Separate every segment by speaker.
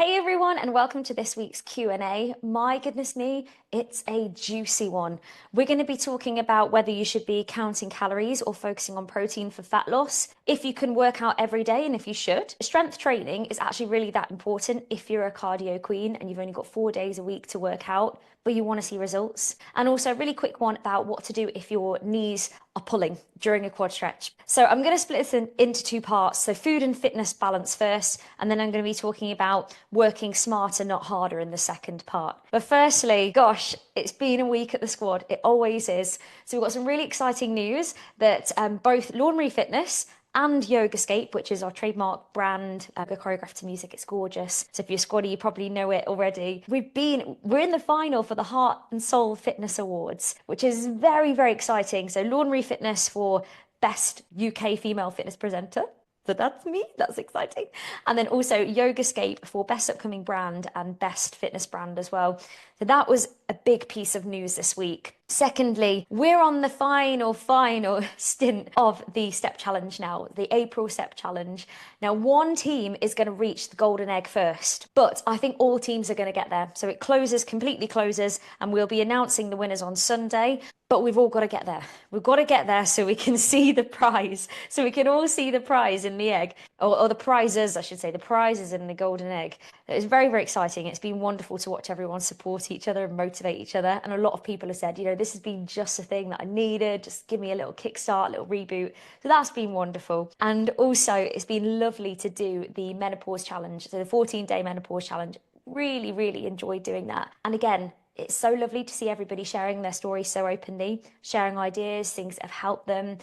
Speaker 1: Hey everyone, and welcome to this week's Q&A. My goodness me, it's a juicy one. We're going to be talking about whether you should be counting calories or focusing on protein for fat loss, if you can work out every day and if you should. Strength training is actually really that important if you're a cardio queen and you've only got 4 days a week to work out, but you want to see results. And also a really quick one about what to do if your knees are pulling during a quad stretch. So I'm going to split this into two parts. So food and fitness balance first, and then I'm going to be talking about working smarter, not harder in the second part. But firstly, gosh, it's been a week at the squad. It always is. So we've got some really exciting news that both Lawn Marie Fitness and Yogascape, which is our trademark brand, choreographed to music. It's gorgeous. So if you're a squaddy, you probably know it already. We're in the final for the Heart and Soul Fitness Awards, which is very, very exciting. So Lawn Marie Fitness for Best UK Female Fitness Presenter. So that's me, that's exciting. And then also Yogascape for Best Upcoming Brand and Best Fitness Brand as well. So that was a big piece of news this week. Secondly, we're on the final stint of the Step Challenge now, the April Step Challenge. Now, one team is going to reach the golden egg first, but I think all teams are going to get there. So it completely closes, and we'll be announcing the winners on Sunday. But we've all got to get there. We've got to get there so we can see the prize. So we can all see the prize in the egg, or the prizes, I should say, the prizes in the golden egg. It's very, very exciting. It's been wonderful to watch everyone support each other and motivate each other. And a lot of people have said, this has been just a thing that I needed. Just give me a little kickstart, a little reboot. So that's been wonderful. And also, it's been lovely to do the menopause challenge. So the 14-day menopause challenge. Really, really enjoyed doing that. And again, it's so lovely to see everybody sharing their stories so openly, sharing ideas, things that have helped them,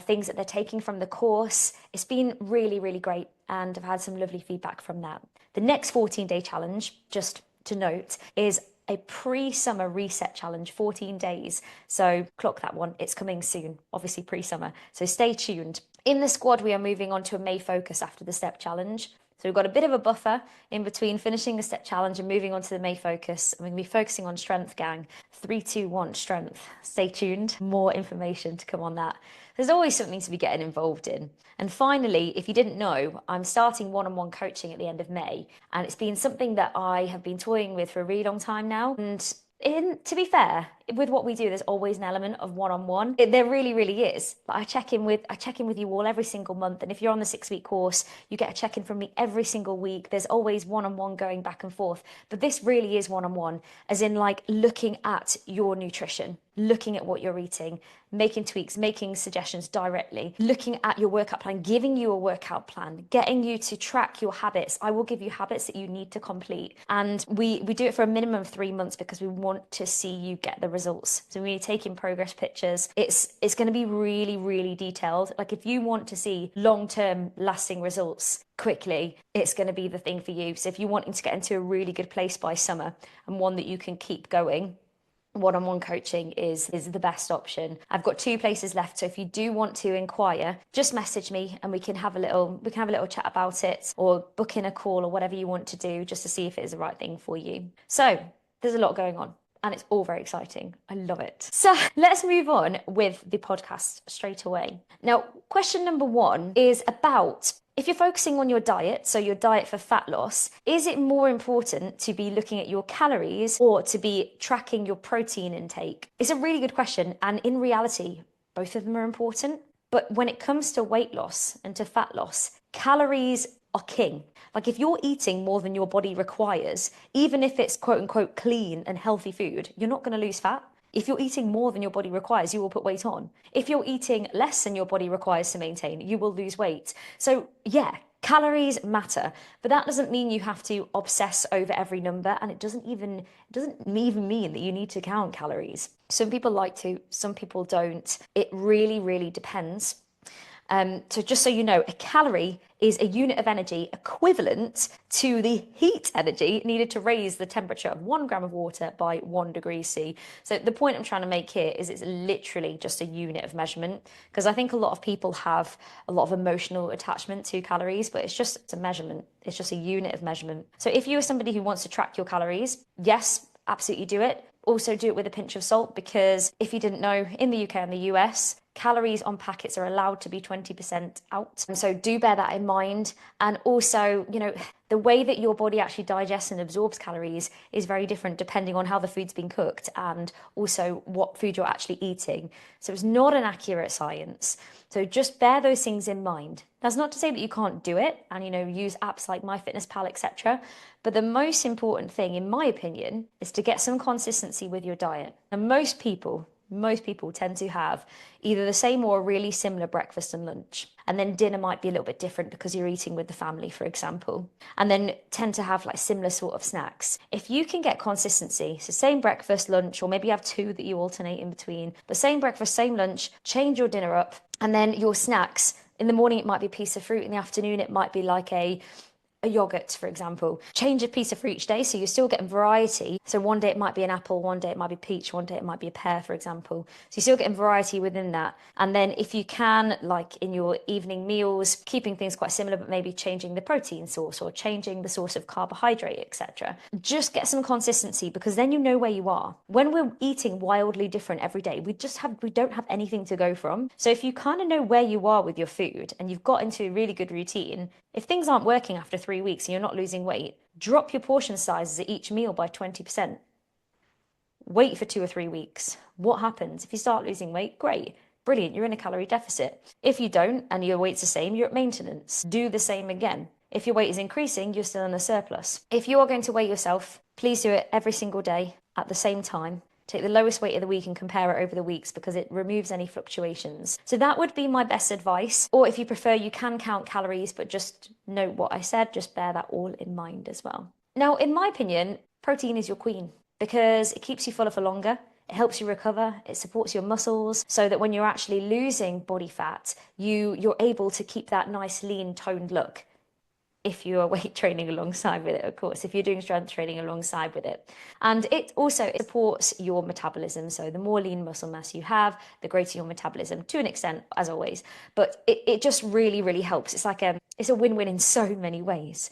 Speaker 1: things that they're taking from the course. It's been really, really great, and I've had some lovely feedback from that. The next 14-day challenge, just to note, is a pre-summer reset challenge, 14 days. So clock that one. It's coming soon, obviously pre-summer. So stay tuned. In the squad, we are moving on to a May focus after the Step Challenge. So we've got a bit of a buffer in between finishing the Step Challenge and moving on to the May focus. And we're going to be focusing on strength, gang. 3, 2, 1, strength. Stay tuned. More information to come on that. There's always something to be getting involved in. And finally, if you didn't know, I'm starting one-on-one coaching at the end of May. And it's been something that I have been toying with for a really long time now. And to be fair, with what we do, there's always an element of one-on-one. There really, really is. But I check in with you all every single month. And if you're on the 6-week course, you get a check-in from me every single week. There's always one-on-one going back and forth. But this really is one-on-one, as in like looking at your nutrition, looking at what you're eating, making tweaks, making suggestions directly, looking at your workout plan, giving you a workout plan, getting you to track your habits. I will give you habits that you need to complete. And we do it for a minimum of 3 months because we want to see you get the results. So when you're taking progress pictures, it's going to be really, really detailed. Like if you want to see long-term lasting results quickly, it's going to be the thing for you. So if you're wanting to get into a really good place by summer and one that you can keep going, one-on-one coaching is the best option. I've got 2 places left, so if you do want to inquire, just message me and we can have a little chat about it, or book in a call or whatever you want to do just to see if it is the right thing for you. So there's a lot going on, and it's all very exciting. I love it. So let's move on with the podcast straight away. Now, question number 1 is about, if you're focusing on your diet, so your diet for fat loss, is it more important to be looking at your calories or to be tracking your protein intake? It's a really good question. And in reality, both of them are important. But when it comes to weight loss and to fat loss, calories are king. Like if you're eating more than your body requires, even if it's quote unquote clean and healthy food, you're not going to lose fat. If you're eating more than your body requires, you will put weight on. If you're eating less than your body requires to maintain, you will lose weight. So yeah, calories matter, but that doesn't mean you have to obsess over every number, and it doesn't even mean that you need to count calories. Some people like to, some people don't. It really, really depends. So just so you know, a calorie is a unit of energy equivalent to the heat energy needed to raise the temperature of 1 gram of water by 1 degree C. So the point I'm trying to make here is it's literally just a unit of measurement, because I think a lot of people have a lot of emotional attachment to calories, but it's a measurement. It's just a unit of measurement. So if you are somebody who wants to track your calories, yes, absolutely do it. Also do it with a pinch of salt, because if you didn't know, in the UK and the US, Calories on packets are allowed to be 20% out. And so do bear that in mind. And also, the way that your body actually digests and absorbs calories is very different depending on how the food's been cooked and also what food you're actually eating. So it's not an accurate science. So just bear those things in mind. That's not to say that you can't do it and, use apps like MyFitnessPal, etc. But the most important thing, in my opinion, is to get some consistency with your diet. And most people tend to have either the same or a really similar breakfast and lunch. And then dinner might be a little bit different because you're eating with the family, for example. And then tend to have like similar sort of snacks. If you can get consistency, so same breakfast, lunch, or maybe you have two that you alternate in between, but same breakfast, same lunch, change your dinner up, and then your snacks. In the morning, it might be a piece of fruit. In the afternoon, it might be like a yogurt, for example. Change a piece of fruit each day so you're still getting variety. So one day it might be an apple, one day it might be peach, one day it might be a pear, for example. So you're still getting variety within that. And then if you can, like in your evening meals, keeping things quite similar, but maybe changing the protein source or changing the source of carbohydrate, etc. Just get some consistency because then you know where you are. When we're eating wildly different every day, we don't have anything to go from. So if you kind of know where you are with your food and you've got into a really good routine, if things aren't working after 3 weeks and you're not losing weight, drop your portion sizes at each meal by 20%. Wait for 2 or 3 weeks. What happens? If you start losing weight, great, brilliant, you're in a calorie deficit. If you don't and your weight's the same, you're at maintenance. Do the same again. If your weight is increasing, you're still in a surplus. If you are going to weigh yourself, please do it every single day at the same time. Take the lowest weight of the week and compare it over the weeks because it removes any fluctuations. So that would be my best advice. Or if you prefer, you can count calories, but just note what I said, just bear that all in mind as well. Now, in my opinion, protein is your queen because it keeps you fuller for longer. It helps you recover, it supports your muscles so that when you're actually losing body fat, you're able to keep that nice, lean, toned look. If you are weight training alongside with it, of course, if you're doing strength training alongside with it. And it also supports your metabolism. So the more lean muscle mass you have, the greater your metabolism to an extent, as always. But it just really, really helps. It's a win-win in so many ways.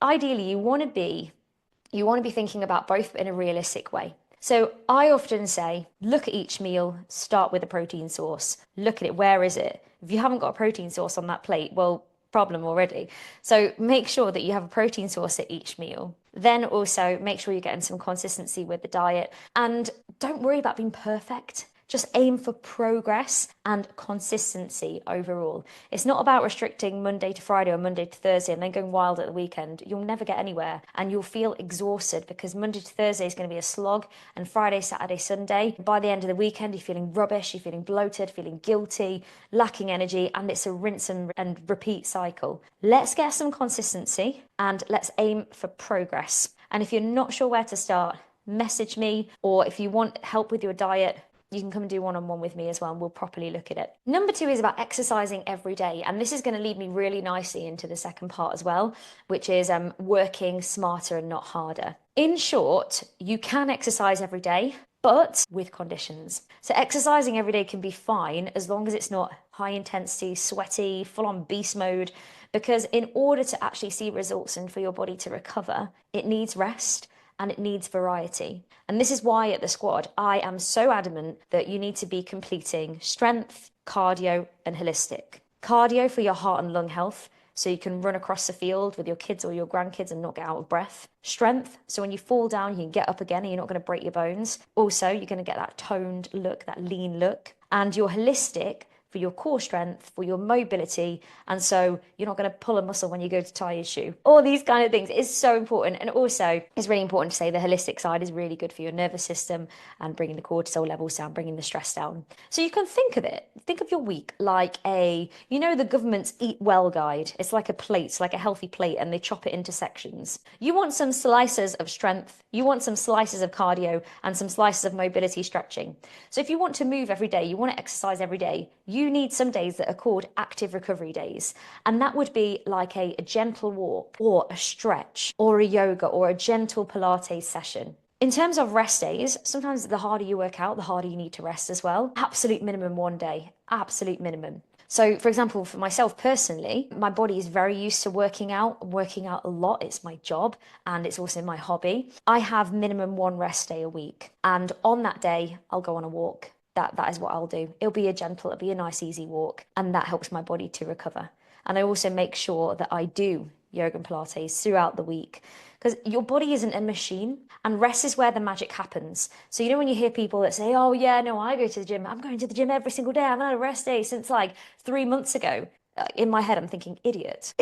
Speaker 1: Ideally, you want to be thinking about both in a realistic way. So I often say, look at each meal, start with a protein source. Look at it, where is it? If you haven't got a protein source on that plate, well, problem already. So make sure that you have a protein source at each meal. Then also make sure you're getting some consistency with the diet and don't worry about being perfect. Just aim for progress and consistency overall. It's not about restricting Monday to Friday or Monday to Thursday and then going wild at the weekend. You'll never get anywhere and you'll feel exhausted because Monday to Thursday is going to be a slog and Friday, Saturday, Sunday. By the end of the weekend, you're feeling rubbish, you're feeling bloated, feeling guilty, lacking energy, and it's a rinse and repeat cycle. Let's get some consistency and let's aim for progress. And if you're not sure where to start, message me, or if you want help with your diet, you can come and do one-on-one with me as well and we'll properly look at it. Number 2 is about exercising every day. And this is going to lead me really nicely into the second part as well, which is working smarter and not harder. In short, you can exercise every day, but with conditions. So exercising every day can be fine as long as it's not high intensity, sweaty, full on beast mode, because in order to actually see results and for your body to recover, it needs rest and it needs variety. And this is why at the squad, I am so adamant that you need to be completing strength, cardio, and holistic. Cardio for your heart and lung health, so you can run across the field with your kids or your grandkids and not get out of breath. Strength, so when you fall down, you can get up again and you're not going to break your bones. Also, you're going to get that toned look, that lean look. And your holistic, for your core strength, for your mobility, and so you're not going to pull a muscle when you go to tie your shoe. All these kind of things is so important. And also, it's really important to say the holistic side is really good for your nervous system and bringing the cortisol levels down, bringing the stress down. So you can think of your week like the government's Eat Well guide. It's like a plate, like a healthy plate, and they chop it into sections. You want some slices of strength, you want some slices of cardio, and some slices of mobility stretching. So if you want to move every day, you want to exercise every day, you need some days that are called active recovery days. And that would be like a gentle walk or a stretch or a yoga or a gentle Pilates session. In terms of rest days, sometimes the harder you work out, the harder you need to rest as well. Absolute minimum 1 day, absolute minimum. So for example, for myself personally, my body is very used to working out a lot. It's my job and it's also my hobby. I have minimum 1 rest day a week. And on that day, I'll go on a walk. that is what I'll do. It'll be it'll be a nice, easy walk, and that helps my body to recover. And I also make sure that I do yoga and Pilates throughout the week because your body isn't a machine, and rest is where the magic happens. So, when you hear people that say, oh, yeah, no, I go to the gym, I'm going to the gym every single day, I haven't had a rest day since like 3 months ago. In my head, I'm thinking, idiot.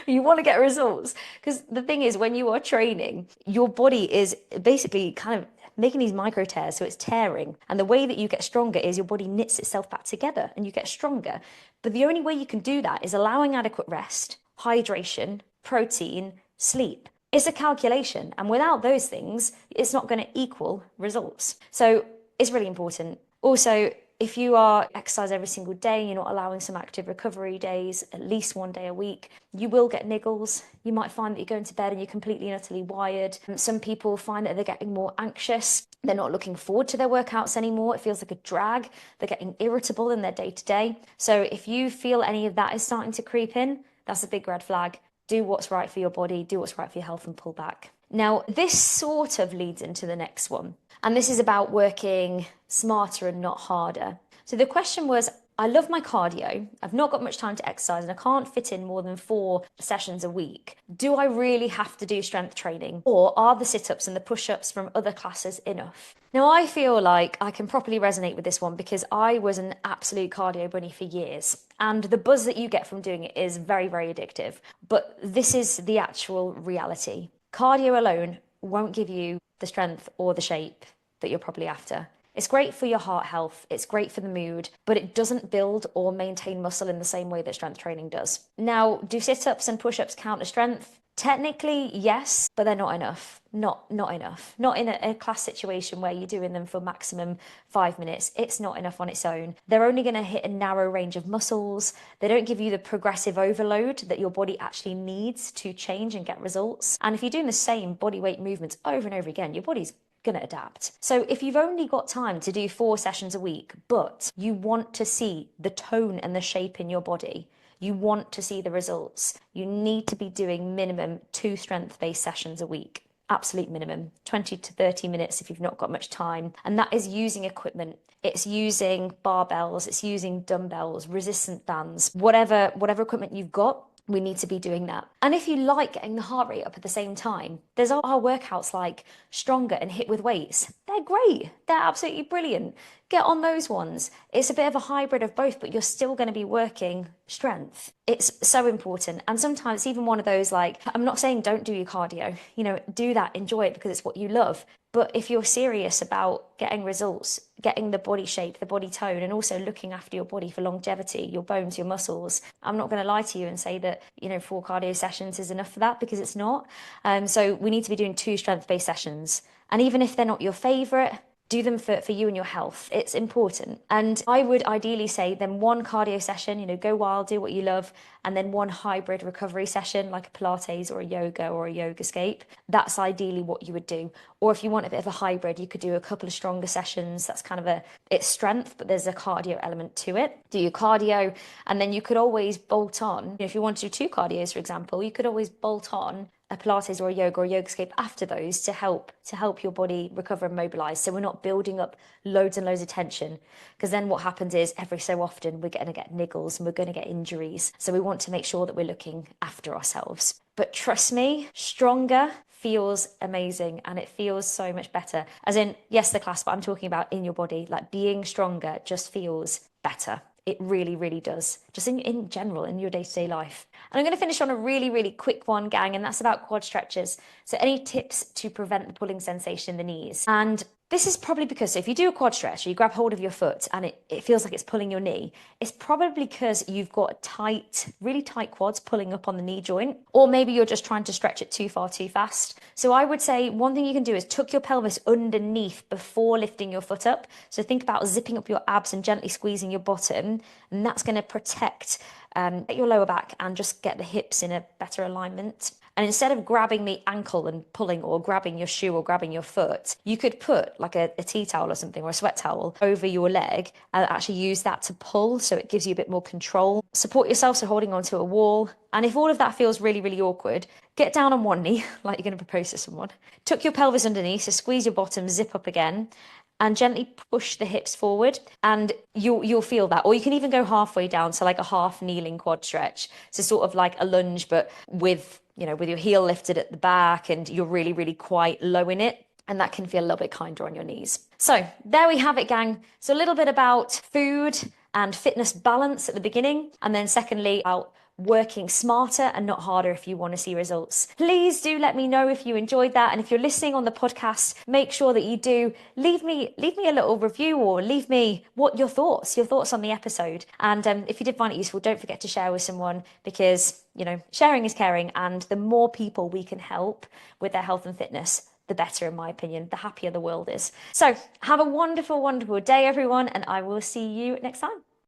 Speaker 1: You want to get results. Because the thing is, when you are training, your body is basically kind of making these micro tears, so it's tearing. And the way that you get stronger is your body knits itself back together and you get stronger. But the only way you can do that is allowing adequate rest, hydration, protein, sleep. It's a calculation. And without those things, it's not going to equal results. So it's really important. Also, if you are exercise every single day, you're not allowing some active recovery days, at least one day a week, you will get niggles. You might find that you're going to bed and you're completely and utterly wired. Some people find that they're getting more anxious. They're not looking forward to their workouts anymore. It feels like a drag. They're getting irritable in their day to day. So if you feel any of that is starting to creep in, that's a big red flag. Do what's right for your body, do what's right for your health, and pull back. Now, this sort of leads into the next one. And this is about working smarter and not harder. So the question was, I love my cardio. I've not got much time to exercise and I can't fit in more than 4 sessions a week. Do I really have to do strength training? Or are the sit-ups and the push-ups from other classes enough? Now, I feel like I can properly resonate with this one because I was an absolute cardio bunny for years. And the buzz that you get from doing it is very, very addictive. But this is the actual reality. Cardio alone won't give you the strength or the shape that you're probably after. It's great for your heart health, it's great for the mood, but it doesn't build or maintain muscle in the same way that strength training does. Now, do sit-ups and push-ups count as strength? Technically, yes, but they're not enough. Not enough. Not in a class situation where you're doing them for maximum 5 minutes. It's not enough on its own. They're only going to hit a narrow range of muscles. They don't give you the progressive overload that your body actually needs to change and get results. And if you're doing the same body weight movements over and over again, your body's going to adapt. So if you've only got time to do 4 sessions a week, but you want to see the tone and the shape in your body, you want to see the results, you need to be doing minimum 2 strength-based sessions a week. Absolute minimum, 20 to 30 minutes if you've not got much time. And that is using equipment. It's using barbells, it's using dumbbells, resistant bands, whatever equipment you've got. We need to be doing that. And if you like getting the heart rate up at the same time, there's our workouts like Stronger and Hit with Weights. They're great. They're absolutely brilliant. Get on those ones. It's a bit of a hybrid of both, but you're still going to be working strength. It's so important. And sometimes it's even one of those like, I'm not saying don't do your cardio, do that, enjoy it because it's what you love. But if you're serious about getting results, getting the body shape, the body tone, and also looking after your body for longevity, your bones, your muscles, I'm not going to lie to you and say that, 4 cardio sessions is enough for that because it's not. So we need to be doing 2 strength-based sessions. And even if they're not your favorite, do them for you and your health. It's important. And I would ideally say then 1 cardio session, go wild, do what you love, and then 1 hybrid recovery session like a Pilates or a yoga or a Yogascape. That's ideally what you would do. Or if you want a bit of a hybrid, you could do a couple of stronger sessions. That's kind of it's strength, but there's a cardio element to it. Do your cardio, and then you could always bolt on. If you want to do 2 cardios, for example, you could always bolt on a Pilates or a yoga or a Yogascape after those to help your body recover and mobilize. So we're not building up loads and loads of tension, because then what happens is every so often we're going to get niggles and we're going to get injuries. So we want to make sure that we're looking after ourselves. But trust me, Stronger feels amazing and it feels so much better. As in, yes, the class, but I'm talking about in your body, like being stronger just feels better. It really, really does. Just in general, in your day-to-day life. And I'm going to finish on a really, really quick one, gang, and that's about quad stretches. So any tips to prevent the pulling sensation in the knees? And this is probably because if you do a quad stretch, or you grab hold of your foot and it feels like it's pulling your knee, it's probably because you've got really tight quads pulling up on the knee joint, or maybe you're just trying to stretch it too far too fast. So I would say one thing you can do is tuck your pelvis underneath before lifting your foot up. So think about zipping up your abs and gently squeezing your bottom, and that's going to protect your lower back and just get the hips in a better alignment. And instead of grabbing the ankle and pulling, or grabbing your shoe or grabbing your foot, you could put like a tea towel or something, or a sweat towel over your leg and actually use that to pull, so it gives you a bit more control. Support yourself, so holding onto a wall. And if all of that feels really, really awkward, get down on one knee, like you're going to propose to someone. Tuck your pelvis underneath, so squeeze your bottom, zip up again. and gently push the hips forward, and you'll feel that. Or you can even go halfway down, so like a half kneeling quad stretch. So sort of like a lunge, but with, with your heel lifted at the back and you're really, really quite low in it. And that can feel a little bit kinder on your knees. So there we have it, gang. So a little bit about food and fitness balance at the beginning. And then secondly, about working smarter and not harder if you want to see results. Please do let me know if you enjoyed that. And if you're listening on the podcast, make sure that you do leave me a little review, or leave me what your thoughts on the episode. And if you did find it useful, don't forget to share with someone, because, sharing is caring. And the more people we can help with their health and fitness, the better, in my opinion, the happier the world is. So have a wonderful, wonderful day, everyone. And I will see you next time.